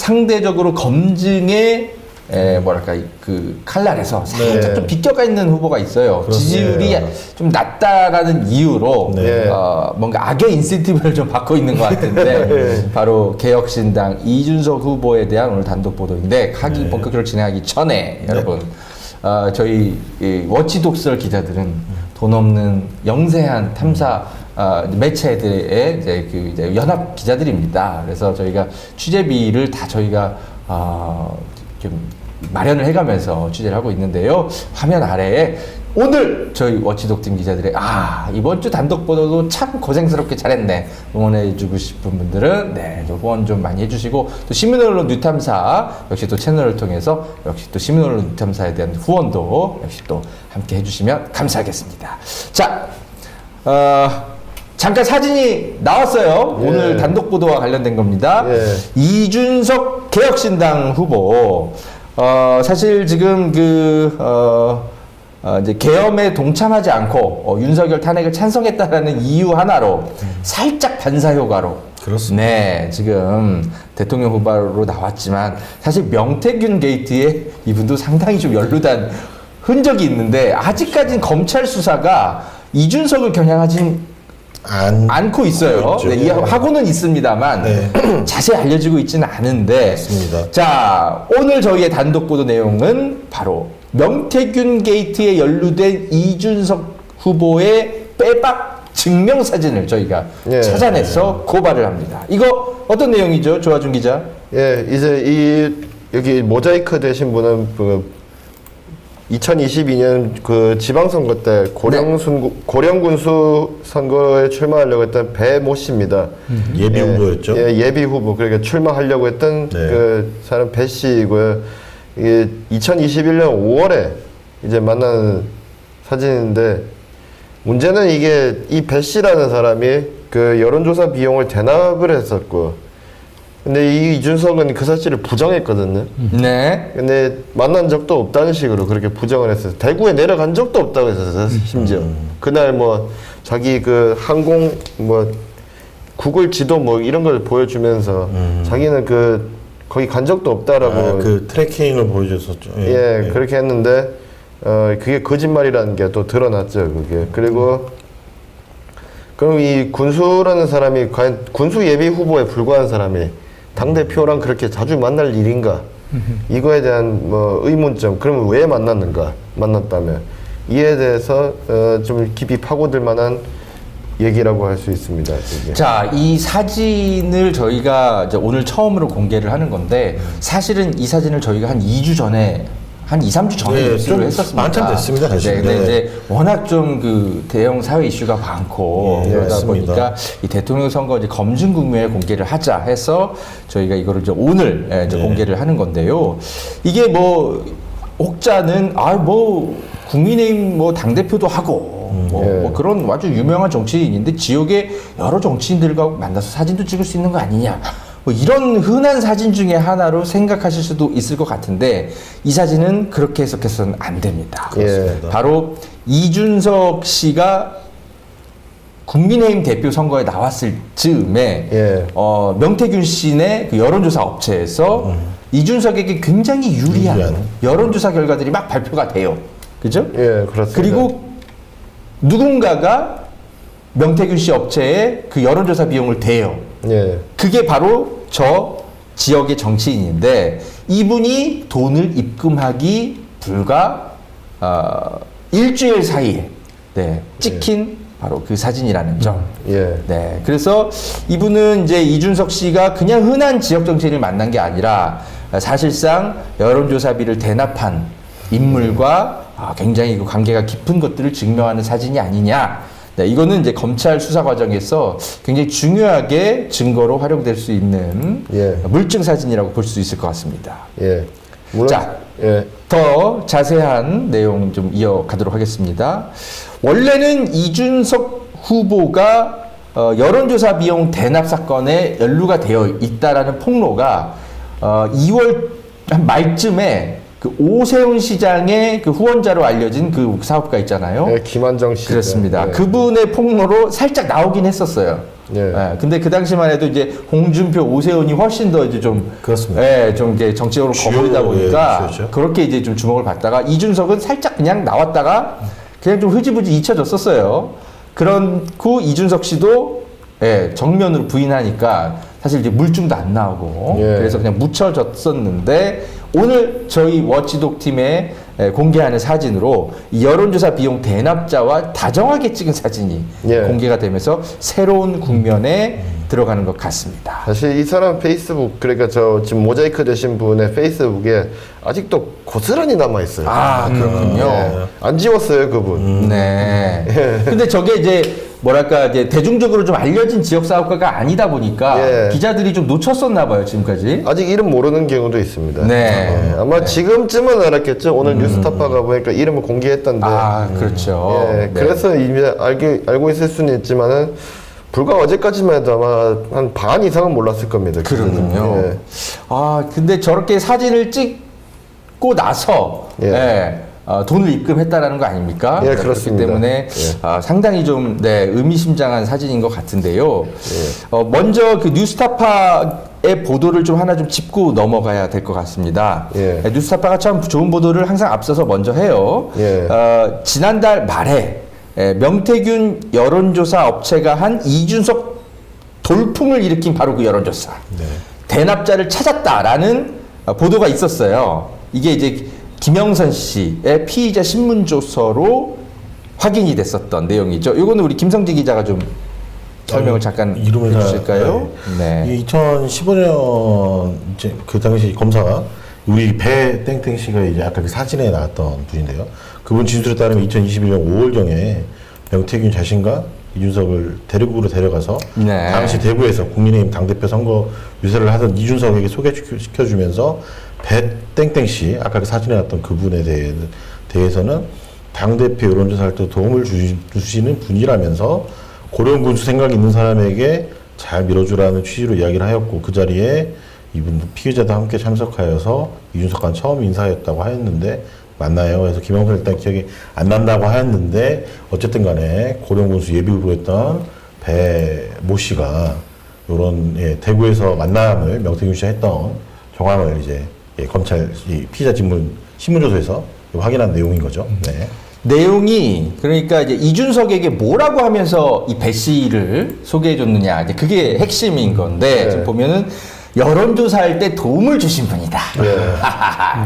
상대적으로 검증에 뭐랄까 그 칼날에서 살짝 네. 좀 비껴가 있는 후보가 있어요. 그렇습니다. 지지율이 좀 낮다라는 이유로 네. 뭔가 악의 인센티브를 좀 받고 있는 것 같은데 바로 개혁신당 이준석 후보에 대한 오늘 단독 보도인데 하기 본격적으로 진행하기 전에 여러분 저희 이 워치독설 기자들은 돈 없는 영세한 탐사 매체들의 이제 연합 기자들입니다. 그래서 저희가 취재비를 다 저희가 좀 마련을 해가면서 취재를 하고 있는데요. 화면 아래에 오늘 저희 워치독팀 기자들의 이번 주 단독 보도도 참 고생스럽게 잘했네 응원해주고 싶은 분들은 좀 후원 좀 많이 해주시고 또 시민언론 뉴탐사 역시 또 채널을 통해서 역시 또 시민언론 뉴탐사에 대한 후원도 역시 또 함께 해주시면 감사하겠습니다. 자, 잠깐 사진이 나왔어요. 오늘 단독 보도와 관련된 겁니다. 이준석 개혁신당 후보. 사실 지금 이제 계엄에 동참하지 않고 윤석열 탄핵을 찬성했다라는 이유 하나로 살짝 반사 효과로 그렇습니다. 네, 지금 대통령 후보로 나왔지만 사실 명태균 게이트에 이분도 상당히 좀 연루된 흔적이 있는데 아직까지는 검찰 수사가 이준석을 겨냥하진 않고 있어요. 네, 하고는 있습니다만 자세히 알려지고 있지는 않은데 맞습니다. 자, 오늘 저희의 단독 보도 내용은 바로 명태균 게이트에 연루된 이준석 후보의 빼박 증명사진을 저희가 찾아내서 고발을 합니다. 이거 어떤 내용이죠, 조아준 기자? 이제 여기 모자이크 되신 분은 2022년 그 지방선거 때 고령군수 선거에 출마하려고 했던 배모 씨입니다. 예비 후보였죠? 예비 후보. 그러니까 출마하려고 했던 그 사람 배 씨이고요. 이게 2021년 5월에 이제 만난 사진인데 문제는 이게 이 배 씨라는 사람이 그 여론조사 비용을 대납을 했었고 근데 이 이준석은 그 사실을 부정했거든요. 네. 근데 만난 적도 없다는 식으로 그렇게 부정을 했어요. 대구에 내려간 적도 없다고 했었어요, 심지어. 그날 뭐 자기 그 항공 뭐 구글 지도 뭐 이런 걸 보여주면서 자기는 거기 간 적도 없다라고. 그 트래킹을 보여줬었죠. 그렇게 했는데 그게 거짓말이라는 게 또 드러났죠, 그게. 그리고 그럼 이 군수라는 사람이 과연 군수 예비 후보에 불과한 사람이 당대표랑 그렇게 자주 만날 일인가? 이거에 대한 뭐 의문점, 그러면 왜 만났다면? 이에 대해서 좀 깊이 파고들 만한 얘기라고 할 수 있습니다. 이게. 자, 이 사진을 저희가 이제 오늘 처음으로 공개를 하는 건데 사실은 이 사진을 저희가 한 2주 전에 한 2, 3주 전에 뉴스를 했었습니다. 한참 됐습니다, 사실. 근데 이제 워낙 좀 그 대형 사회 이슈가 많고 그러다 맞습니다. 보니까 이 대통령 선거 이제 검증 국면에 공개를 하자 해서 저희가 이거를 이제 오늘 이제 공개를 하는 건데요. 이게 뭐 혹자는 국민의힘 뭐 당대표도 하고 뭐 그런 아주 유명한 정치인인데 지역의 여러 정치인들과 만나서 사진도 찍을 수 있는 거 아니냐. 뭐 이런 흔한 사진 중에 하나로 생각하실 수도 있을 것 같은데 이 사진은 그렇게 해석해서는 안 됩니다. 바로 이준석 씨가 국민의힘 대표 선거에 나왔을 즈음에 명태균 씨네 그 여론조사 업체에서 이준석에게 굉장히 유리한 여론조사 결과들이 막 발표가 돼요. 그죠? 그렇습니다. 그리고 누군가가 명태균 씨 업체에 그 여론조사 비용을 대요. 그게 바로 저 지역의 정치인인데 이분이 돈을 입금하기 불과 일주일 사이에 찍힌 바로 그 사진이라는 점. 네, 그래서 이분은 이제 이준석 씨가 그냥 흔한 지역 정치인을 만난 게 아니라 사실상 여론조사비를 대납한 인물과 굉장히 그 관계가 깊은 것들을 증명하는 사진이 아니냐. 네, 이거는 이제 검찰 수사 과정에서 굉장히 중요하게 증거로 활용될 수 있는 물증 사진이라고 볼 수 있을 것 같습니다. 물론, 자, 더 자세한 내용 좀 이어가도록 하겠습니다. 원래는 이준석 후보가 여론조사 비용 대납 사건에 연루가 되어 있다라는 폭로가 2월 한 말쯤에 그 오세훈 시장의 그 후원자로 알려진 그 사업가 있잖아요. 예, 김한정 씨. 그렇습니다. 예. 그분의 폭로로 살짝 나오긴 했었어요. 예. 근데 그 당시만 해도 이제 홍준표, 오세훈이 훨씬 더 이제 좀 그렇습니다. 예, 좀 이제 정치적으로 주요, 거물이다 보니까 예, 이슈였죠. 그렇게 이제 좀 주목을 받다가 이준석은 살짝 그냥 나왔다가 그냥 좀 흐지부지 잊혀졌었어요. 그런 후 이준석 씨도 예, 정면으로 부인하니까 사실 이제 물증도 안 나오고 예. 그래서 그냥 묻혀졌었는데 오늘 저희 워치독 팀에 공개하는 사진으로 이 여론조사 비용 대납자와 다정하게 찍은 사진이 예. 공개가 되면서 새로운 국면에 들어가는 것 같습니다. 사실 이 사람 페이스북, 그러니까 저 지금 모자이크 되신 분의 페이스북에 아직도 고스란히 남아있어요. 아, 그렇군요. 예. 안 지웠어요, 그분. 네. 근데 저게 이제 뭐랄까 이제 대중적으로 좀 알려진 지역 사업가가 아니다 보니까 예. 기자들이 좀 놓쳤었나 봐요, 지금까지. 아직 이름 모르는 경우도 있습니다. 네. 예, 아마 지금쯤은 알았겠죠. 오늘 뉴스타파가 보니까 이름을 공개했던데. 아, 그렇죠. 예, 네. 그래서 이미 알고 있을 수는 있지만은 불과 어제까지만 해도 아마 한 반 이상은 몰랐을 겁니다. 그렇군요. 예. 아, 근데 저렇게 사진을 찍고 나서 예. 예, 돈을 입금했다라는 거 아닙니까? 예, 그렇기 그렇습니다. 때문에 예. 상당히 좀 네, 의미심장한 사진인 것 같은데요. 예. 먼저 그 뉴스타파의 보도를 좀 하나 좀 짚고 넘어가야 될 것 같습니다. 예. 뉴스타파가 참 좋은 보도를 항상 앞서서 먼저 해요. 예. 지난달 말에 명태균 여론조사 업체가 한 이준석 돌풍을 일으킨 바로 그 여론조사. 네. 대납자를 찾았다라는 보도가 있었어요. 이게 이제 김영선 씨의 피의자 신문조서로 확인이 됐었던 내용이죠. 이거는 우리 김성지 기자가 좀 설명을 잠깐 이름을 해주실까요? 네. 이 2015년 이제 그 당시 검사가 우리 배 땡땡 씨가 이제 아까 그 사진에 나왔던 분인데요. 그분 진술에 따르면 2021년 5월경에 명태균 자신과 이준석을 대륙으로 데려가서 네. 당시 대구에서 국민의힘 당대표 선거 유세를 하던 이준석에게 소개시켜주면서 배 땡땡 씨 아까 그 사진에 나왔던 그분에 대해서는 당대표 여론조사할 때 도움을 주시는 분이라면서 고령 군수 생각이 있는 사람에게 잘 밀어주라는 취지로 이야기를 하였고 그 자리에 이분 피의자도 함께 참석하여서 이준석과는 처음 인사했다고 하였는데 맞나요? 그래서 김영선 일단 기억이 안 난다고 하였는데 어쨌든 간에 고령 군수 예비 후보였던 배 모 씨가 요런 대구에서 만남을 명태균 씨가 했던 정황을 이제 검찰 피의자 신문조서에서 확인한 내용인 거죠. 네. 내용이 그러니까 이제 이준석에게 뭐라고 하면서 이 배 씨를 소개해 줬느냐 이제 그게 핵심인 건데 네. 지금 보면은 여론조사할 때 도움을 주신 분이다. 네.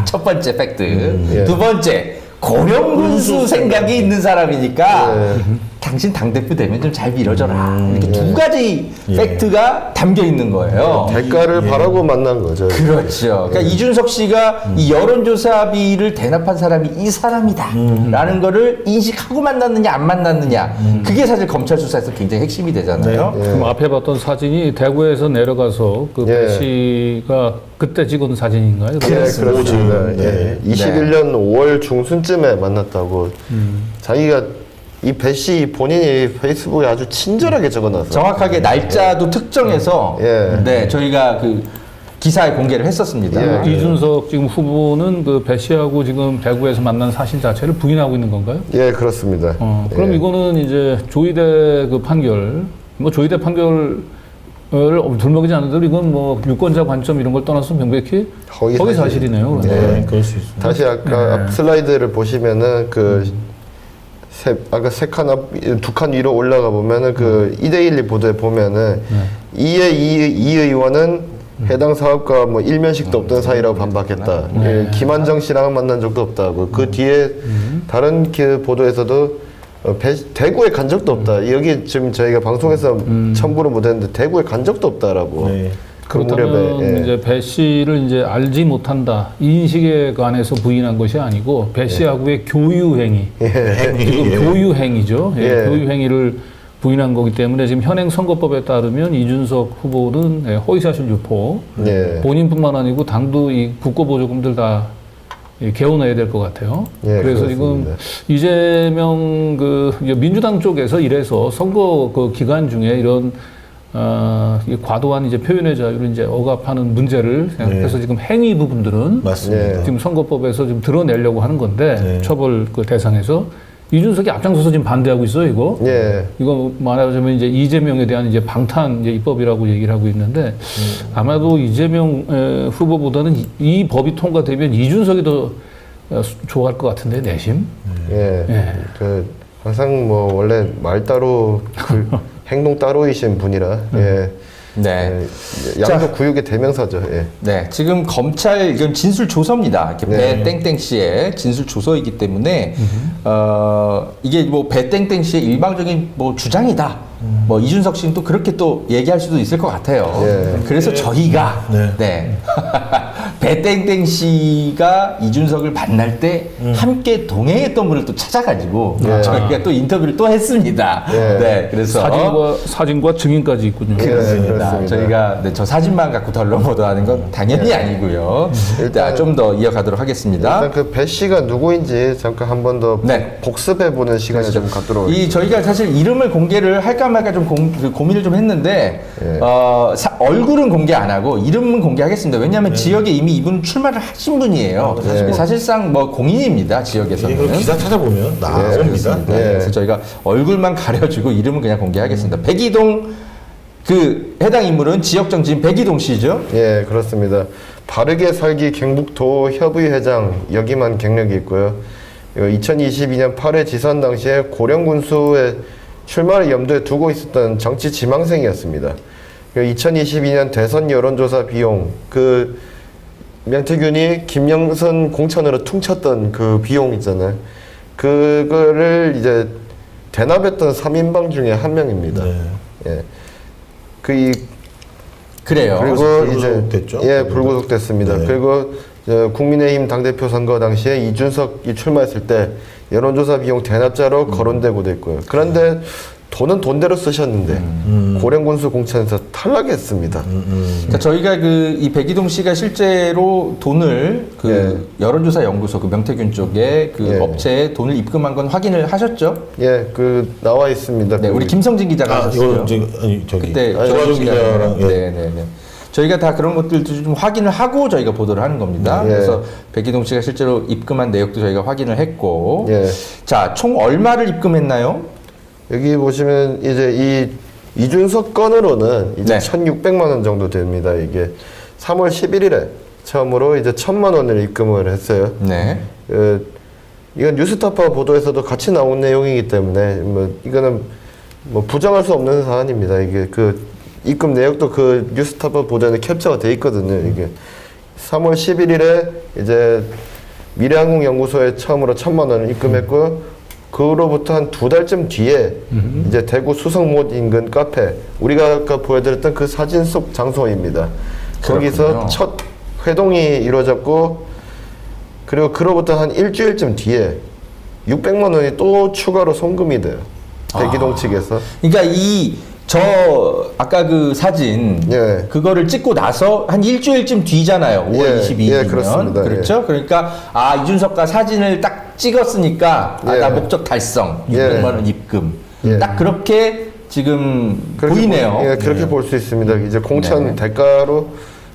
첫 번째 팩트. 예. 두 번째 고령 군수 생각이 있는 사람이니까 네. 당신 당대표 되면 좀 잘 밀어줘라. 이렇게 두 가지 예. 팩트가 담겨 있는 거예요. 대가를 바라고 만난 거죠. 그렇죠. 그러니까 이준석 씨가 이 여론조사비를 대납한 사람이 이 사람이다. 라는 거를 인식하고 만났느냐, 안 만났느냐. 그게 사실 검찰 수사에서 굉장히 핵심이 되잖아요. 예. 그럼 앞에 봤던 사진이 대구에서 내려가서 그 예. 배 씨가 그때 찍은 사진인가요? 예, 그렇습니다. 네. 예. 21년 5월 중순쯤에 만났다고. 자기가 이 배 씨 본인이 페이스북에 아주 친절하게 적어놨어요. 정확하게 날짜도 특정해서 예. 네, 저희가 그 기사에 공개를 했었습니다. 예. 이준석 지금 후보는 그 배 씨하고 지금 대구에서 만난 사실 자체를 부인하고 있는 건가요? 예, 그렇습니다. 그럼 예. 이거는 이제 조의대 그 판결, 뭐 조의대 판결을 들먹이지 않는데도 이건 뭐 유권자 관점 이런 걸 떠나서 명백히 허위 사실이네요. 그러면. 네, 그럴 수 있습니다. 다시 아까 앞 슬라이드를 보시면은 아까 세 칸 앞, 두 칸 위로 올라가 보면은 그 2대1 보도에 보면은 이 의원은 해당 사업과 뭐 일면식도 없던 사이라고 반박했다. 예, 김한정 씨랑은 만난 적도 없다고. 그 뒤에 다른 그 보도에서도 대구에 간 적도 없다. 여기 지금 저희가 방송에서 첨부를 못했는데 대구에 간 적도 없다라고. 네. 그 그렇다면 무렵에, 예. 이제 배 씨를 이제 알지 못한다 이 인식에 관해서 부인한 것이 아니고 배 씨하고의 교유 행위, 지금 교유 행위죠. 예, 예. 교유 행위를 부인한 거기 때문에 지금 현행 선거법에 따르면 이준석 후보는 허위사실 유포, 예. 본인뿐만 아니고 당도 이 국고보조금들 다 개원해야 될 것 같아요. 예, 그래서 그렇습니다. 지금 이재명 그 민주당 쪽에서 이래서 선거 그 기간 중에 이런 이게 과도한 이제 표현의 자유를 이제 억압하는 문제를 생각해서 지금 행위 부분들은 맞습니다. 지금 선거법에서 좀 드러내려고 하는 건데 네. 처벌 그 대상에서 이준석이 앞장서서 지금 반대하고 있어요, 이거. 예. 이거 말하자면 이제 이재명에 대한 이제 방탄 이제 입법이라고 얘기를 하고 있는데 아마도 이재명 후보보다는 이 법이 통과되면 이준석이 더 좋아할 것 같은데 내심. 예. 예. 그 항상 뭐 원래 말 따로 그 행동 따로이신 분이라 예. 네. 예. 양도 구육의 대명사죠. 예. 네, 지금 검찰 이건 진술 조서입니다. 이렇게 네. 배땡땡 씨의 진술 조서이기 때문에 이게 뭐 배땡땡 씨의 일방적인 뭐 주장이다. 뭐 이준석 씨는 또 그렇게 또 얘기할 수도 있을 것 같아요. 예. 그래서 저희가 네. 배땡땡 씨가 이준석을 만날 때 함께 동행했던 분을 또 찾아가지고 예. 저희가 또 인터뷰를 또 했습니다. 예. 네, 그래서 사진과 증인까지 있군요. 그렇습니다. 그렇습니다. 저희가 저 사진만 갖고 덜렁보도하는 건 당연히 아니고요. 일단 좀 더 이어가도록 하겠습니다. 일단 그 배 씨가 누구인지 잠깐 한 번 더 네. 복습해 보는 시간을 좀 갖도록 이 저희가 사실 이름을 공개를 할까 말까 좀 고민을 좀 했는데 예. 얼굴은 공개 안 하고 이름은 공개하겠습니다. 왜냐하면 지역에 이미 이분 출마를 하신 분이에요. 네. 사실상 뭐 공인입니다. 이거 지역에서는. 기사 찾아보면 나옵니다. 그렇습니다. 네. 그래서 저희가 얼굴만 가려주고 이름은 그냥 공개하겠습니다. 백이동 그 해당 인물은 지역 정치인 백이동 씨죠. 예, 그렇습니다. 바르게 살기 경북도 협의회장 여기만 경력이 있고요. 2022년 8회 지선 당시에 고령군수의 출마를 염두에 두고 있었던 정치 지망생이었습니다. 2022년 대선 여론조사 비용, 그 명태균이 김영선 공천으로 퉁쳤던 그 비용 있잖아요. 그거를 이제 대납했던 3인방 중에 한 명입니다. 네. 예. 그래요. 그리고 불구속됐죠? 이제 불구속됐습니다. 네. 그리고 국민의힘 당대표 선거 당시에 이준석이 출마했을 때 여론조사 비용 대납자로 거론되고 됐고요. 그런데 돈은 돈대로 쓰셨는데 고령군수 공천에서 탈락했습니다. 그러니까 저희가 이 백이동 씨가 실제로 돈을 여론조사 연구소 그 명태균 쪽에 그 예. 업체에 돈을 입금한 건 확인을 하셨죠? 예, 그 나와 있습니다. 네, 그 우리 김성진 기자가 하셨어요. 저기 그때 조화정 기자랑 예. 네네네. 저희가 다 그런 것들도 좀 확인을 하고 저희가 보도를 하는 겁니다. 예. 그래서 백이동 씨가 실제로 입금한 내역도 저희가 확인을 했고, 예. 자, 총 얼마를 입금했나요? 여기 보시면 이제 이 이준석 건으로는 이제 네. 1,600만 원 정도 됩니다. 이게 3월 11일에 처음으로 이제 1,000만 원을 입금을 했어요. 네. 이건 뉴스타파 보도에서도 같이 나온 내용이기 때문에 뭐 이거는 뭐 부정할 수 없는 사안입니다. 이게 그 입금 내역도 그 뉴스타파 보도에는 캡처가 돼 있거든요. 이게 3월 11일에 이제 미래항공연구소에 처음으로 1,000만 원을 입금했고 그로부터 한 2달쯤 뒤에 이제 대구 수성못 인근 카페 우리가 아까 보여드렸던 그 사진 속 장소입니다. 거기서 그렇군요. 첫 회동이 이루어졌고 그리고 그로부터 한 일주일쯤 뒤에 600만 원이 또 추가로 송금이 돼요. 대기동 측에서. 그러니까 아까 그 사진 예. 그거를 찍고 나서 한 일주일쯤 뒤잖아요. 5월 예, 22일이면 예, 그렇습니다. 그렇죠. 그러니까 이준석과 사진을 딱 찍었으니까 예. 나 목적 달성 예. 600만 원 입금 예. 딱 그렇게 지금 보이네요. 예, 그렇게 볼 수 있습니다. 이제 공천 네. 대가로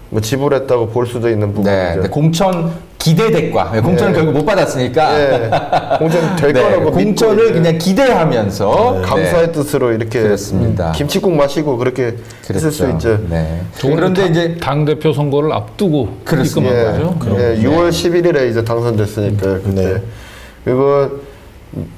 뭐 지불했다고 볼 수도 있는 부분이죠. 네, 공천 기대 대가. 공천을 예. 결국 못 받았으니까. 예, 공천 될 네, 거라고 공천을 믿고 이제 그냥 기대하면서 감사의 뜻으로 이렇게 그렇습니다. 김치국 마시고 그렇게 했을 수 있죠. 네. 그런데 이제 당 대표 선거를 앞두고 그렇습니다. 입금한 거죠. 예, 6월 11일에 이제 당선됐으니까 그때. 네. 그리고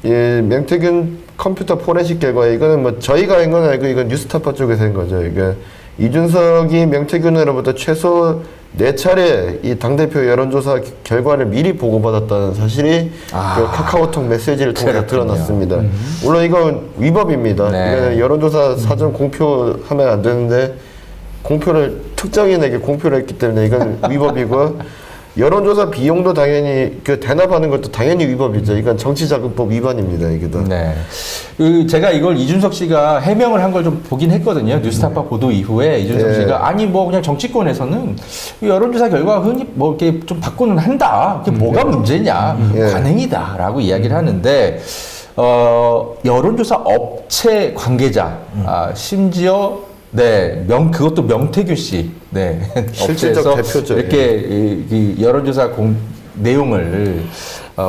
명태균 컴퓨터 포렌식 결과 이거는 뭐 저희가 한 건 아니고 이건 뉴스타파 쪽에서 한 거죠. 이게 이준석이 명태균으로부터 최소 4차례 이 당대표 여론조사 결과를 미리 보고받았다는 사실이 그 카카오톡 메시지를 통해 그렇군요. 드러났습니다. 물론 이건 위법입니다. 네. 이거는 여론조사 사전 공표하면 안 되는데 공표를 특정인에게 공표를 했기 때문에 이건 위법이고 여론조사 비용도 당연히 그 대납하는 것도 당연히 위법이죠. 이건 정치자금법 위반입니다. 이게 다. 네. 제가 이걸 이준석 씨가 해명을 한 걸 좀 보긴 했거든요. 뉴스타파 보도 이후에 이준석 예. 씨가 아니 뭐 그냥 정치권에서는 이 여론조사 결과 흔히 뭐 이렇게 좀 바꾸는 한다. 그게 뭐가 문제냐? 예. 관행이다라고 이야기를 하는데 여론조사 업체 관계자 심지어 네, 그것도 명태규 씨, 네, 실질적 업체에서 대표죠. 이렇게 이 여론조사 내용을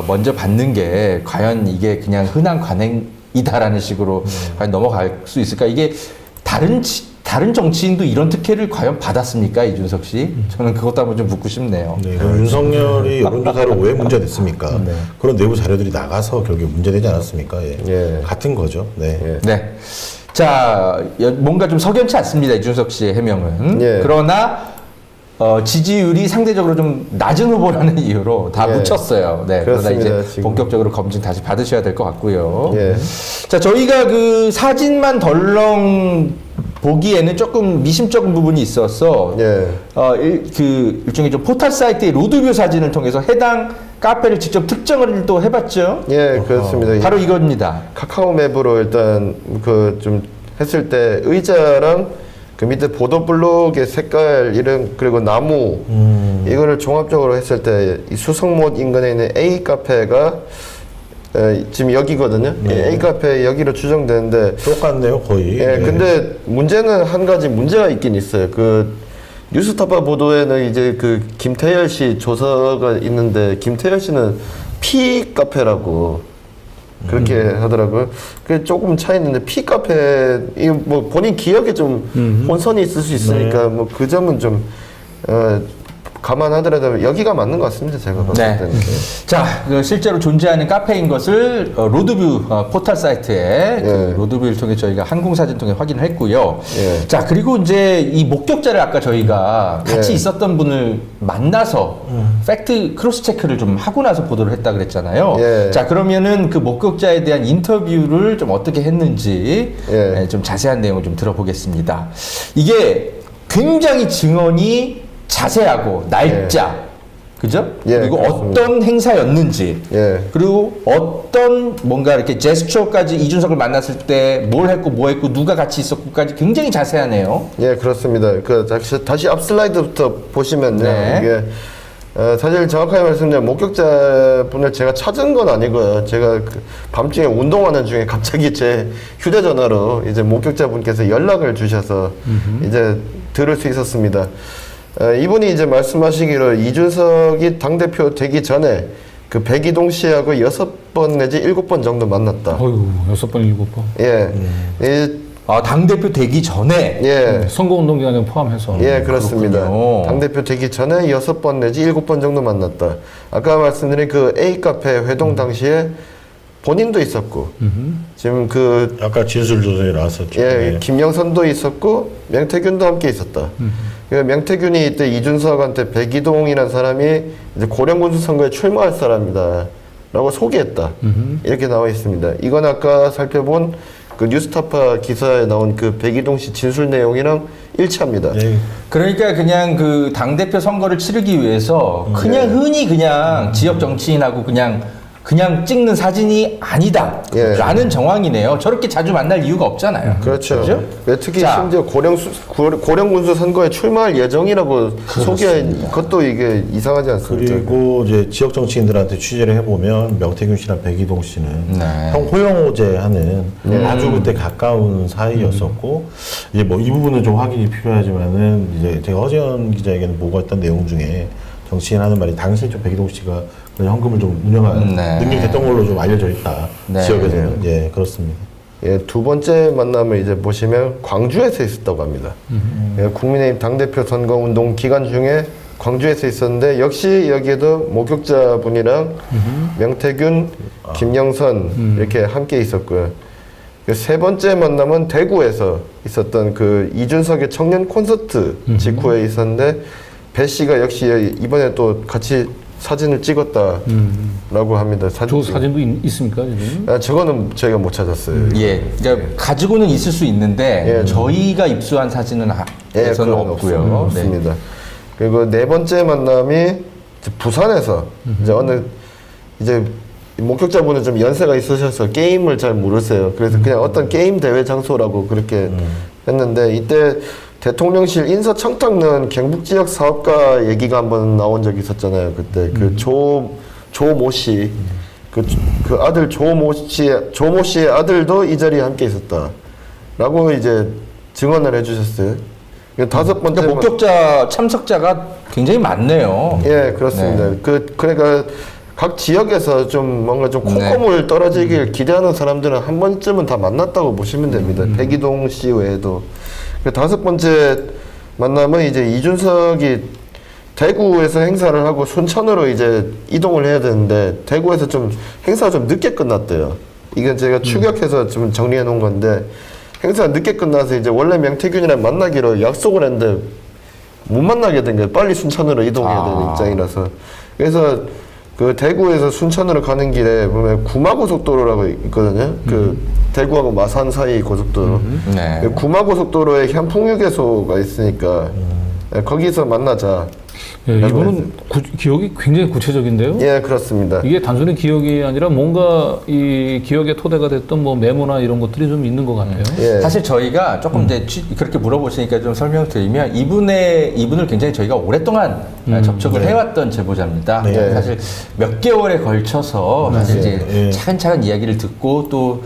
먼저 받는 게 과연 이게 그냥 흔한 관행이다라는 식으로 과연 넘어갈 수 있을까? 이게 다른 정치인도 이런 특혜를 과연 받았습니까, 이준석 씨? 저는 그것도 한번 좀 묻고 싶네요. 네, 그럼 윤석열이 여론조사로 왜 문제됐습니까? 그런 내부 자료들이 나가서 결국에 문제되지 않았습니까? 예. 예. 같은 거죠. 네. 예. 네. 자, 뭔가 좀 석연치 않습니다, 이준석 씨의 해명은. 예. 그러나, 지지율이 상대적으로 좀 낮은 후보라는 이유로 다 예. 묻혔어요. 네. 그러다 그렇습니다, 이제 지금. 본격적으로 검증 다시 받으셔야 될 것 같고요. 예. 자, 저희가 그 사진만 덜렁 보기에는 조금 미심쩍은 부분이 있어서, 예. 일종의 좀 포털 사이트의 로드뷰 사진을 통해서 해당 카페를 직접 특정을 또 해봤죠. 예, 그렇습니다. 바로 이겁니다. 카카오 맵으로 일단 그 좀 했을 때 의자랑 그 밑에 보도블록의 색깔 이름 그리고 나무 이거를 종합적으로 했을 때 이 수성못 인근에 있는 A 카페가 지금 여기거든요. 네. A 카페 여기로 추정되는데 똑같네요, 거의. 예, 근데 문제는 한 가지 문제가 있긴 있어요. 그 뉴스타파 보도에는 이제 그 김태열 씨 조서가 있는데 김태열 씨는 P 카페라고 그렇게 하더라고요. 그게 조금 차이 있는데 P 카페 이 뭐 본인 기억에 좀 혼선이 있을 수 있으니까 뭐 그 점은 좀 감안하더라도 여기가 맞는 것 같습니다. 제가 봤을 네. 때는. 자, 그 실제로 존재하는 카페인 것을 로드뷰 포털 사이트에 그 예. 로드뷰를 통해 저희가 항공사진 통해 확인을 했고요. 예. 자, 그리고 이제 이 목격자를 아까 저희가 같이 예. 있었던 분을 만나서 팩트 크로스 체크를 좀 하고 나서 보도를 했다 그랬잖아요. 예. 자, 그러면은 그 목격자에 대한 인터뷰를 좀 어떻게 했는지 예. 좀 자세한 내용을 좀 들어보겠습니다. 이게 굉장히 증언이 자세하고 날짜, 그죠? 예, 그리고 그렇습니다. 어떤 행사였는지, 예. 그리고 어떤 뭔가 이렇게 제스처까지 이준석을 만났을 때 뭘 했고 뭐 했고 누가 같이 있었고까지 굉장히 자세하네요. 예, 그렇습니다. 그 다시 앞 슬라이드부터 보시면요. 네. 이게 사실 정확하게 말씀드리면 목격자분을 제가 찾은 건 아니고요. 제가 그 밤중에 운동하는 중에 갑자기 제 휴대전화로 이제 목격자분께서 연락을 주셔서 이제 들을 수 있었습니다. 이분이 이제 말씀하시기로 이준석이 당대표 되기 전에 그 백이동 씨하고 6번 내지 7번 정도 만났다. 어휴, 6번, 7번. 예. 당대표 되기 전에 예. 선거운동 기간에 포함해서. 예, 그렇습니다. 그렇군요. 당대표 되기 전에 6번 내지 7번 정도 만났다. 아까 말씀드린 그 A 카페 회동 당시에 본인도 있었고, 지금 그, 아까 진술조서에 나왔었죠. 예, 네. 김영선도 있었고, 명태균도 함께 있었다. 그 명태균이 이때 이준석한테 백이동이라는 사람이 이제 고령군수 선거에 출마할 사람이다. 라고 소개했다. 이렇게 나와 있습니다. 이건 아까 살펴본 그 뉴스타파 기사에 나온 그 백이동 씨 진술 내용이랑 일치합니다. 네. 그러니까 그냥 그 당대표 선거를 치르기 위해서 그냥 흔히 그냥 지역 정치인하고 그냥 찍는 사진이 아니다 예. 라는 정황이네요. 저렇게 자주 만날 이유가 없잖아요. 그렇죠. 그죠? 네, 특히 자. 심지어 고령군수 선거에 출마할 예정이라고 소개한 것도 이게 이상하지 않습니까? 그리고 이제 지역 정치인들한테 취재를 해보면 명태균 씨랑 백이동 씨는 네. 호영호제하는 아주 그때 가까운 사이였었고 이제 뭐 이 부분은 좀 확인이 필요하지만은 이제 제가 허재현 기자에게는 보고했던 내용 중에 정치인 하는 말이 당시에 좀 백이동 씨가 그런 현금을 좀 운영할 네. 능력이 됐던 걸로 좀 알려져 있다. 네. 지역에서는 예 그렇습니다. 예, 두 번째 만남을 이제 보시면 광주에서 있었다고 합니다. 예, 국민의힘 당대표 선거운동 기간 중에 광주에서 있었는데 역시 여기에도 목격자분이랑 명태균, 김영선 이렇게 함께 있었고요. 그 세 번째 만남은 대구에서 있었던 그 이준석의 청년 콘서트 직후에 있었는데 배 씨가 역시 이번에 또 같이 사진을 찍었다라고 합니다. 저 사진도 있습니까, 지금? 저거는 저희가 못 찾았어요. 예, 그러니까 가지고는 있을 수 있는데 예. 저희가 입수한 사진은 예, 에서는 그건 없고요. 없습니다. 그리고 네 번째 만남이 이제 부산에서 이제 어느 이제 목격자분은 좀 연세가 있으셔서 게임을 잘 모르세요. 그래서 그냥 어떤 게임 대회 장소라고 그렇게 했는데 이때 대통령실 인사청탁 넣은 경북 지역 사업가 얘기가 한번 나온 적이 있었잖아요. 그때 그 조모 씨, 그 아들 조모 씨의 아들도 이 자리에 함께 있었다라고 이제 증언을 해주셨어요. 이거 다섯 번째 그러니까 목격자 참석자가 굉장히 많네요. 예, 그렇습니다. 네. 그러니까 각 지역에서 좀 뭔가 좀 콩고물 떨어지길 기대하는 사람들은 한 번쯤은 다 만났다고 보시면 됩니다. 백이동 씨 외에도. 그 다섯 번째 만남은 이제 이준석이 대구에서 행사를 하고 순천으로 이제 이동을 해야 되는데 대구에서 좀 행사가 좀 늦게 끝났대요. 이건 제가 추격해서 좀 정리해 놓은 건데 행사가 늦게 끝나서 이제 원래 명태균이랑 만나기로 약속을 했는데 못 만나게 된 거예요. 빨리 순천으로 이동해야 되는 입장이라서. 그래서 그 대구에서 순천으로 가는 길에 보면 구마고속도로라고 있거든요. 그 대구하고 마산 사이 고속도로. 네. 그 구마고속도로에 현풍유괴소가 있으니까 거기서 만나자. 예, 이분은 기억이 굉장히 구체적인데요. 예, 그렇습니다. 이게 단순히 기억이 아니라 뭔가 이 기억의 토대가 됐던 뭐 메모나 이런 것들이 좀 있는 것 같아요. 예. 사실 저희가 조금 이제 그렇게 물어보시니까 좀 설명을 드리면 이분을 굉장히 저희가 오랫동안 접촉을 해왔던 제보자입니다. 네. 사실 몇 개월에 걸쳐서 사실 이제 네. 차근차근 이야기를 듣고 또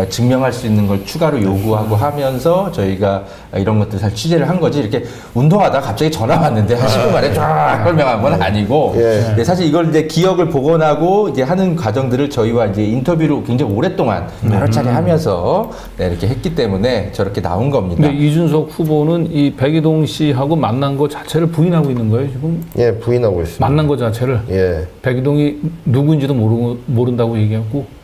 증명할 수 있는 걸 추가로 요구하고 하면서 저희가 이런 것들 사실 취재를 한 거지 이렇게 운동하다가 갑자기 전화 왔는데 한 10분 만에 쫙 설명한 건 아니고 예. 네, 사실 이걸 이제 기억을 복원하고 이제 하는 과정들을 저희와 이제 인터뷰로 굉장히 오랫동안 여러 차례 하면서 네, 이렇게 했기 때문에 저렇게 나온 겁니다. 근데 이준석 후보는 이 백이동 씨하고 만난 것 자체를 부인하고 있는 거예요, 지금? 예, 부인하고 있습니다. 만난 것 자체를. 예. 백이동이 누구인지도 모른다고 얘기하고.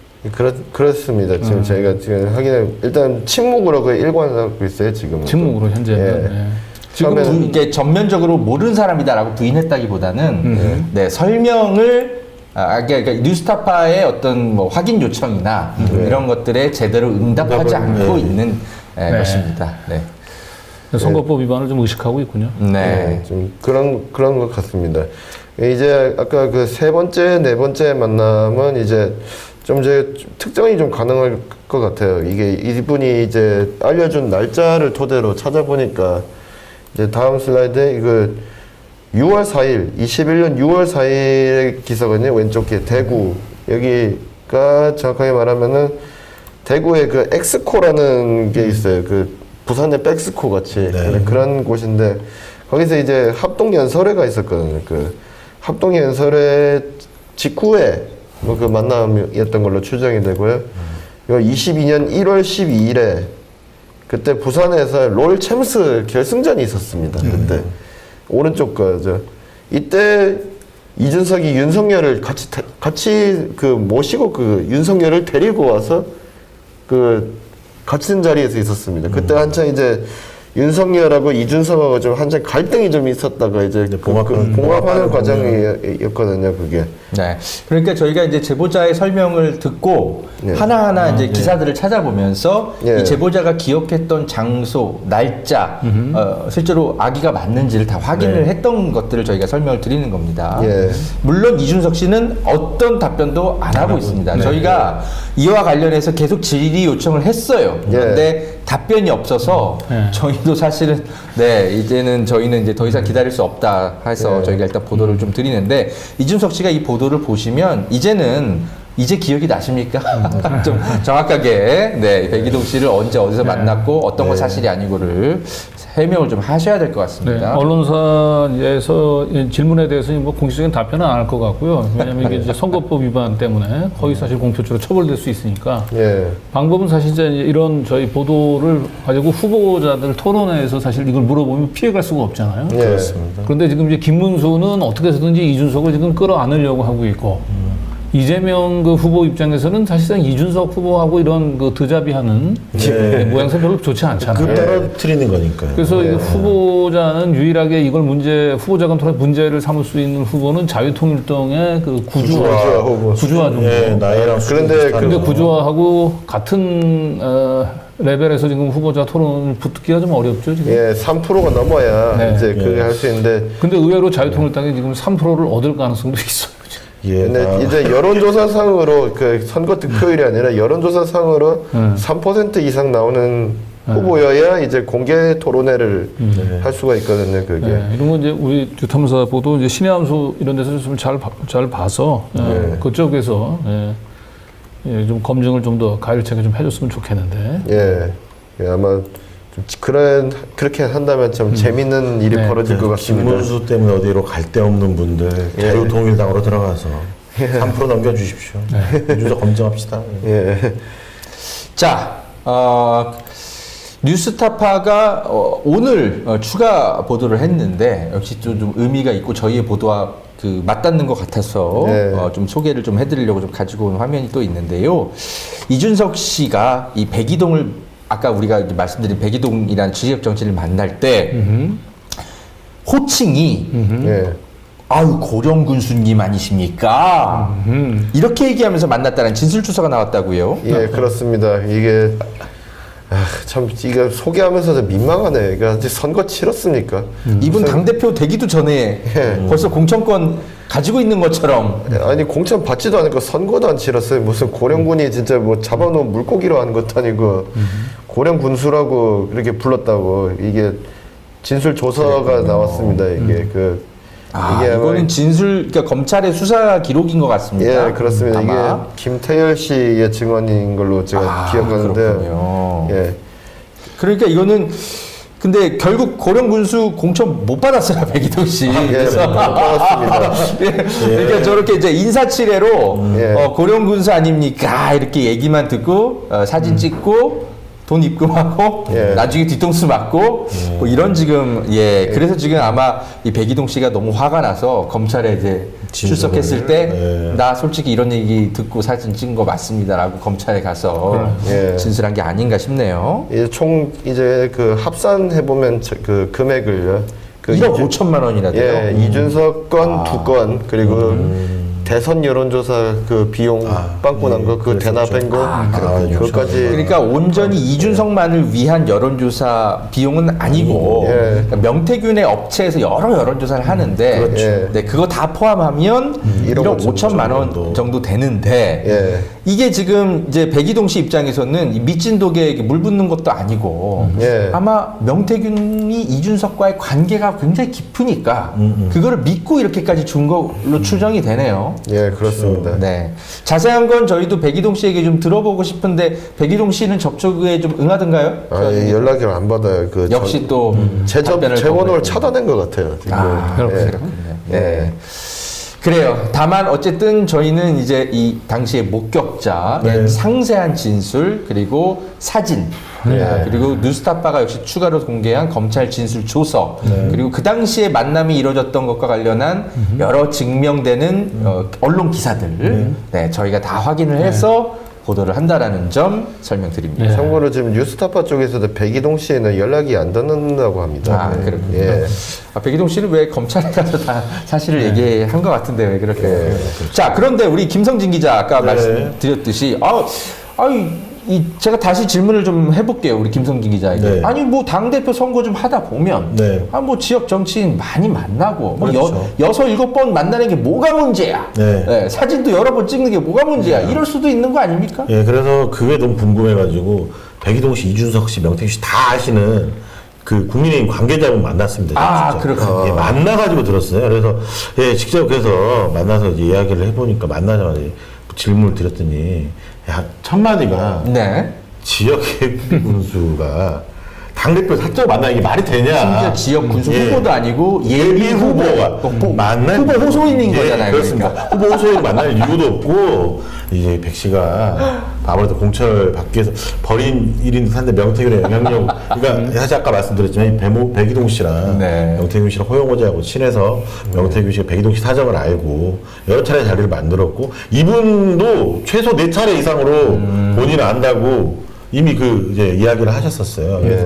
그렇습니다. 지금 저희가 지금 일단 침묵으로 그 일관하고 있어요, 지금. 침묵으로 현재는. 예. 예. 지금 처음에는- 이게 전면적으로 모르는 사람이다라고 부인했다기보다는 네, 설명을 그러니까 뉴스타파의 어떤 뭐 확인 요청이나 이런 것들에 제대로 응답하지 않고 있는 것입니다. 네. 선거법 위반을 좀 의식하고 있군요. 네. 좀 그런 것 같습니다. 이제 아까 그 세 번째, 네 번째 만남은 이제 좀 이제 특정이 좀 가능할 것 같아요. 이게 이분이 이제 알려준 날짜를 토대로 찾아보니까 이제 다음 슬라이드에 이거 6월 4일, 21년 6월 4일의 기사거든요. 왼쪽에 대구. 여기가 정확하게 말하면은 대구에 그 엑스코라는 게 있어요. 그 부산의 백스코 같이 그런 곳인데 거기서 이제 합동연설회가 있었거든요. 그 합동연설회 직후에 뭐 그 만남이었던 걸로 추정이 되고요. 이거 22년 1월 12일에 그때 부산에서 롤 챔스 결승전이 있었습니다. 그때 오른쪽 거죠. 이때 이준석이 윤석열을 같이 그 모시고 그 윤석열을 데리고 와서 그 같은 자리에서 있었습니다. 그때 한창 이제 윤석열하고 이준석하고 좀 한창 갈등이 좀 있었다가 이제 봉합하는 과정이었거든요, 그게. 네. 그러니까 저희가 이제 제보자의 설명을 듣고 네. 하나하나 이제 기사들을 찾아보면서 네. 이 제보자가 기억했던 장소, 날짜, 실제로 아기가 맞는지를 다 확인을 했던 것들을 저희가 설명을 드리는 겁니다. 예. 물론 이준석 씨는 어떤 답변도 안 하고 있습니다. 저희가 이와 관련해서 계속 질의 요청을 했어요. 그런데 답변이 없어서 저희도 사실은 이제는 저희는 이제 더 이상 기다릴 수 없다 해서 저희가 일단 보도를 좀 드리는데 이준석 씨가 이 보도를 보시면 이제 기억이 나십니까? 좀 정확하게 백이동 씨를 언제 어디서 만났고 어떤 건 사실이 아니고를 해명을 좀 하셔야 될 것 같습니다. 네, 언론사에서 질문에 대해서 뭐 공식적인 답변은 안 할 것 같고요. 왜냐하면 이게 이제 선거법 위반 때문에 거의 사실 공표죄로 처벌될 수 있으니까. 예. 방법은 사실 이제 이런 저희 보도를 가지고 후보자들 토론회에서 사실 이걸 물어보면 피해갈 수가 없잖아요. 예. 그렇습니다. 그런데 지금 이제 김문수는 어떻게 해서든지 이준석을 지금 끌어안으려고 하고 있고. 이재명 그 후보 입장에서는 사실상 이준석 후보하고 이런 그 드자비하는 모양새 별로 좋지 않잖아요. 떨어뜨리는 거니까요. 그래서 이 후보자는 유일하게 이걸 후보자 간토론 문제를 삼을 수 있는 후보는 자유통일당의 그 구주화 정도. 나이랑 그런데 구주화하고 같은 레벨에서 지금 후보자 토론을 붙기가 좀 어렵죠 지금. 예, 3%가 넘어야 이제 그게 할 수 있는데. 근데 의외로 자유통일당이 지금 3%를 얻을 가능성도 있어요. 근데 이제 여론조사상으로 그 선거 득표율이 아니라 여론조사상으로 3% 이상 나오는 후보여야 이제 공개 토론회를 할 수가 있거든요, 그게. 이런 건 이제 우리 주탐사 보도 이제 신의 함수 이런 데서 좀 잘 봐서 그쪽에서 좀 검증을 좀 더 가열차게 좀 해줬으면 좋겠는데. 예, 아마 그렇게 한다면 좀 재밌는 일이 네. 벌어질 것 같습니다. 김문수 때문에 어디로 갈 데 없는 분들 자유통일당으로 들어가서 3% 넘겨주십시오. 이준석 검증합시다. 예. 자, 뉴스타파가 오늘 추가 보도를 했는데 역시 좀 의미가 있고 저희의 보도와 그 맞닿는 것 같아서 네. 좀 소개를 좀 해드리려고 좀 가지고 온 화면이 또 있는데요. 이준석 씨가 이 백이동을 아까 우리가 이제 말씀드린 백이동이라는 지역 정치를 만날 때 호칭이 예. 아유 고령 군수님 아니십니까? 이렇게 얘기하면서 만났다는 진술주서가 나왔다고요. 예, 그렇습니다. 이게 참 이거 소개하면서도 민망하네. 그러니까 아직 선거 치렀습니까? 이분 당대표 되기도 전에 벌써 공천권 가지고 있는 것처럼 아니 공천 받지도 않으니까 선거도 안 치렀어요. 무슨 고령군이 진짜 뭐 잡아놓은 물고기로 하는 것도 아니고 고령 군수라고 그렇게 불렀다고 이게 진술 조서가 나왔습니다. 이게 이게 아마 이거는 진술 그러니까 검찰의 수사 기록인 것 같습니다. 예, 그렇습니다. 아마. 이게 김태열 씨의 증언인 걸로 제가 기억하는데 그렇군요. 예. 그러니까 이거는 근데 결국 고령 군수 공천 못 받았어요 백이동 씨. 예, 그래서 못 받았습니다. 그러니까 저렇게 이제 인사치레로 예. 고령 군수 아닙니까 이렇게 얘기만 듣고 사진 찍고 돈 입금하고 예. 나중에 뒤통수 맞고 뭐 이런 지금 그래서 지금 아마 이 백이동 씨가 너무 화가 나서 검찰에 이제 출석했을 때 나 솔직히 이런 얘기 듣고 사진 찍은 거 맞습니다라고 검찰에 가서 예. 진술한 게 아닌가 싶네요. 이제 총 이제 그 합산해 보면 그 금액을요. 1억 5천만 원이나 돼요. 예, 이준석 건 2건 그리고 대선 여론조사 그 비용 빵꾸 난 거 그 대납한 거 그것까지 그러니까 온전히 이준석만을 위한 여론조사 비용은 아니고 예. 그러니까 명태균의 업체에서 여러 여론조사를 하는데 그렇죠. 네, 그거 다 포함하면 1억 5천만 원 정도 되는데 예. 이게 지금 이제 백이동 씨 입장에서는 이 밑진독에 물 붓는 것도 아니고 예. 아마 명태균이 이준석과의 관계가 굉장히 깊으니까 그거를 믿고 이렇게까지 준 걸로 추정이 되네요. 예, 그렇습니다. 네. 자세한 건 저희도 백이동 씨에게 좀 들어보고 싶은데 백이동 씨는 접촉에 좀 응하던가요? 예, 연락을 안 받아요. 그 역시 또 답변을 제 번호를 거부했군요. 차단한 것 같아요. 지금. 그렇군요. 네. 그래요. 다만 어쨌든 저희는 이제 이 당시의 목격자 상세한 진술 그리고 사진 그리고 뉴스타파가 역시 추가로 공개한 검찰 진술 조서 그리고 그 당시에 만남이 이루어졌던 것과 관련한 여러 증명되는 언론 기사들 저희가 다 확인을 해서 보도를 한다라는 점 설명드립니다. 참고로 지금 뉴스타파 쪽에서도 백이동 씨에는 연락이 안 닿는다고 합니다. 그렇군요. 예. 백이동 씨는 왜 검찰에 가서 다 사실을 얘기한 것 같은데 왜 그렇게? 자, 그런데 우리 김성진 기자 아까 말씀드렸듯이, 제가 다시 질문을 좀 해볼게요. 우리 김성진 기자에게. 네. 아니, 뭐, 당대표 선거 좀 하다 보면, 뭐, 지역 정치인 많이 만나고, 뭐, 그렇죠. 6-7번 만나는 게 뭐가 문제야? 네. 사진도 여러 번 찍는 게 뭐가 문제야? 이럴 수도 있는 거 아닙니까? 예, 그래서 그게 너무 궁금해가지고 백이동 씨, 이준석 씨, 명태균 씨 다 아시는 그 국민의힘 관계자분 만났습니다. 직접. 그렇군요. 예, 만나가지고 들었어요. 그래서 직접 그래서 만나서 이제 이야기를 해보니까 만나자마자 질문을 드렸더니 첫 마디가 네. 지역 예비 군수가 당대표 사적 만나는 게 말이 되냐? 심지어 지역 군수 후보도 아니고 예비 후보가 만난 후보 호소인인 거잖아요. 그렇습니다. 그러니까. 후보 호소인 만날 이유도 없고 이제 백 씨가 아무래도 공천을 받기 위해서 버린 일인 듯한데 명태균의 영향력 그러니까 사실 아까 말씀드렸지만 백이동 씨랑 명태균 씨랑 호영호재하고 친해서 명태균 씨가 백이동 씨 사정을 알고 여러 차례 자리를 만들었고 이분도 최소 4차례 이상으로 본인을 안다고 이미 이제 이야기를 하셨었어요. 그래서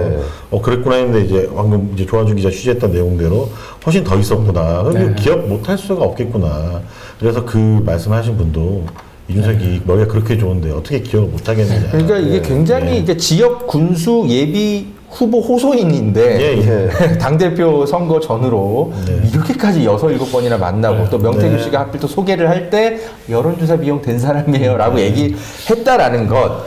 그랬구나 했는데 이제 방금 이제 조한주 기자 취재했던 내용대로 훨씬 더 있었구나. 그럼 기억 못할 수가 없겠구나. 그래서 그 말씀하신 분도 이준석이 머리가 그렇게 좋은데 어떻게 기억을 못하겠느냐. 그러니까 이게 굉장히 이게 지역 군수 예비 후보 호소인인데 당대표 선거 전으로 이렇게까지 6-7번이나 만나고 또 명태균 씨가 하필 또 소개를 할 때 여론조사 비용 된 사람이에요 라고 얘기했다라는 것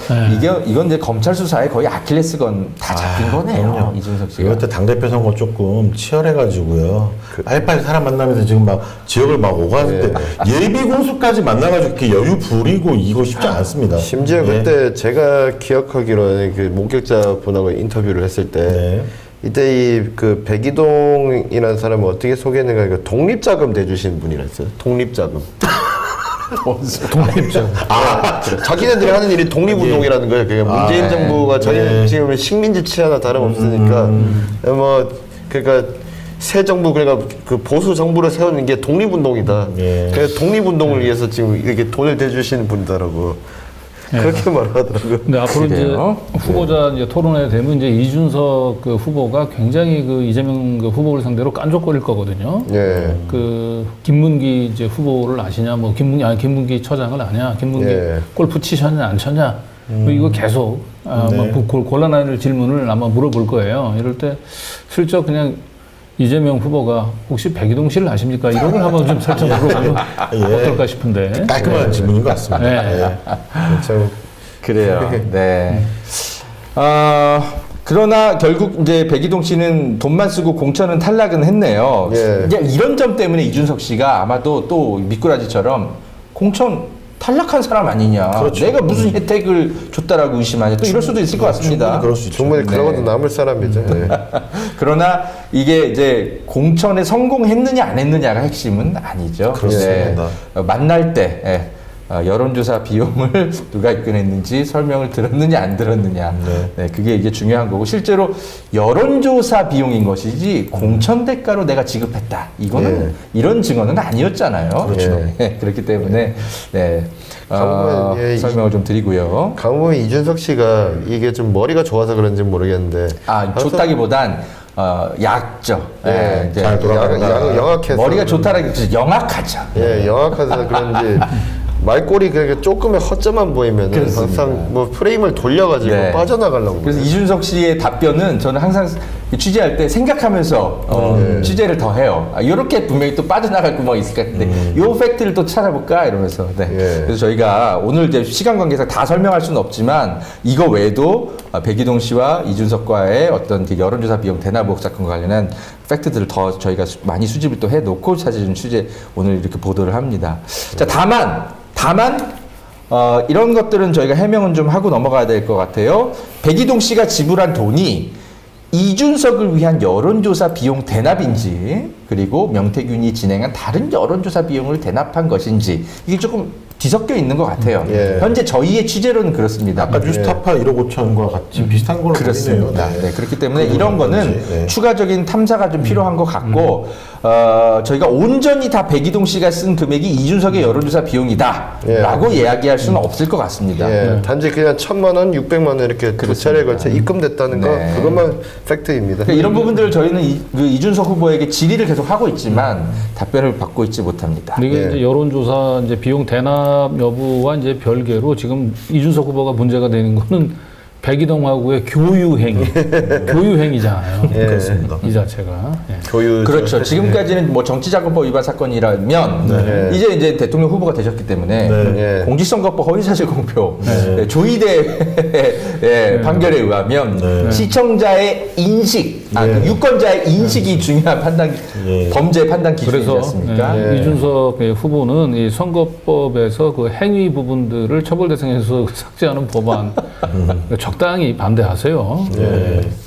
이건 이제 검찰 수사에 거의 아킬레스건 다 잡힌 거네요. 그럼요. 이준석 씨가. 이것도 당대표 선거 조금 치열해가지고요. 빨리빨리 사람 만나면서 지금 막 지역을 막 오가는데 예비 군수까지 만나가지고 이렇게 여유 부리고 이거 쉽지 않습니다. 심지어 그때 제가 기억하기로는 그 목격자 분하고 인터뷰를 했을 때 네. 이때 이 그 백이동이라는 사람을 어떻게 소개했는가 그 독립자금 대주신 분이라 했어요. 독립자금. 독립자. 자기네들이 하는 일이 독립운동이라는 거예요. 그게 문재인 네. 정부가 자기 지금 식민지 치하나 다름없으니까 뭐 그러니까 새 정부 그러니까 그 보수 정부를 세우는 게 독립운동이다. 예. 그래서 독립운동을 위해서 지금 이렇게 돈을 대주시는 분이다라고 그렇게 말하더라고요. 근데 앞으로 그래요? 이제 후보자 이제 토론회 되면 이제 이준석 그 후보가 굉장히 그 이재명 그 후보를 상대로 깐족거릴 거거든요. 예. 그 김문기 이제 후보를 아시냐, 뭐 김문기 처장을 아냐, 김문기 예. 골프 치셨냐 안 쳤냐, 뭐 이거 계속 네. 곤란한 질문을 아마 물어볼 거예요. 이럴 때 슬쩍 그냥 이재명 후보가 혹시 백이동 씨를 아십니까? 이런 걸 한번 좀 살짝 물어보면 어떨까 싶은데. 깔끔한 질문인 것 같습니다. 네. 예. 참 그래요. 네. 그러나 결국 이제 백이동 씨는 돈만 쓰고 공천은 탈락은 했네요. 예. 그냥 이런 점 때문에 이준석 씨가 아마도 또 미꾸라지처럼 공천 탈락한 사람 아니냐. 그렇죠. 내가 무슨 혜택을 줬다라고 의심하냐. 또 이럴 수도 있을 것 같습니다. 충분히 그럴 수 있죠. 충분히 그러고도 네. 남을 사람이죠. 예. 그러나 이게 이제 공천에 성공했느냐 안 했느냐가 핵심은 아니죠. 그렇습니다. 만날 때 여론조사 비용을 누가 입금했는지 설명을 들었느냐 안 들었느냐. 네, 그게 이게 중요한 거고 실제로 여론조사 비용인 것이지 공천 대가로 내가 지급했다. 이거는 이런 증언은 아니었잖아요. 그렇죠. 네, 그렇기 때문에 네, 가보면, 예, 설명을 좀 드리고요. 강호의 이준석 씨가 이게 좀 머리가 좋아서 그런지 모르겠는데 좋다기보단 약죠. 예, 이제 잘 돌아간다. 영악해서 머리가 좋다라기 영악하죠. 예, 영악해서 그런지 말꼬리 그렇게 조금의 허점만 보이면 항상 뭐 프레임을 돌려가지고 네. 빠져나가려고 그래서 그래요. 이준석 씨의 답변은 저는 항상 취재할 때 생각하면서 취재를 더 해요. 이렇게 분명히 또 빠져나갈 구멍이 있을 것 같은데 요 팩트를 또 찾아볼까 이러면서. 네. 예. 그래서 저희가 오늘 이제 시간 관계상 다 설명할 수는 없지만 이거 외에도 백이동 씨와 이준석과의 어떤 그 여론조사 비용 대납 의혹 사건과 관련한 팩트들을 더 저희가 많이 수집을 또 해놓고 사실 취재 오늘 이렇게 보도를 합니다. 자, 다만 이런 것들은 저희가 해명은 좀 하고 넘어가야 될 것 같아요. 백이동 씨가 지불한 돈이 이준석을 위한 여론조사 비용 대납인지 그리고 명태균이 진행한 다른 여론조사 비용을 대납한 것인지 이게 조금 뒤섞여 있는 것 같아요. 예. 현재 저희의 취재로는 그렇습니다. 아까 뉴스타파 1억 5천과 같이 비슷한 걸로 그렇습니다. 보이네요. 네, 그렇기 때문에 그 이런 거는 부분인지, 네. 추가적인 탐사가 좀 필요한 것 같고 저희가 온전히 다 백이동 씨가 쓴 금액이 이준석의 여론조사 비용이다라고 이야기할 수는 없을 것 같습니다. 예, 단지 그냥 1,000만 원, 600만 원 이렇게 두 차례에 걸쳐 입금됐다는 거 네. 그것만 팩트입니다. 그러니까 이런 부분들을 저희는 이준석 후보에게 질의를 계속 하고 있지만 답변을 받고 있지 못합니다. 근데 이게 예. 이제 여론조사 이제 비용 대납 여부와 이제 별개로 지금 이준석 후보가 문제가 되는 거는 백이동하고의 교유행위잖아요. 예. 그렇습니다. 이 자체가. 예. 교유 그렇죠. 지금까지는 뭐 정치자금법 위반 사건이라면 네. 이제 대통령 후보가 되셨기 때문에 네. 공직선거법 허위사실 공표 네, 조희대 판결에 의하면 네. 시청자의 인식, 그 유권자의 인식이 중요한 판단 범죄 판단 기준이지 그래서 않습니까? 예. 이준석 후보는 이 선거법에서 그 행위 부분들을 처벌 대상에서 삭제하는 법안 적당히 반대하세요. 네.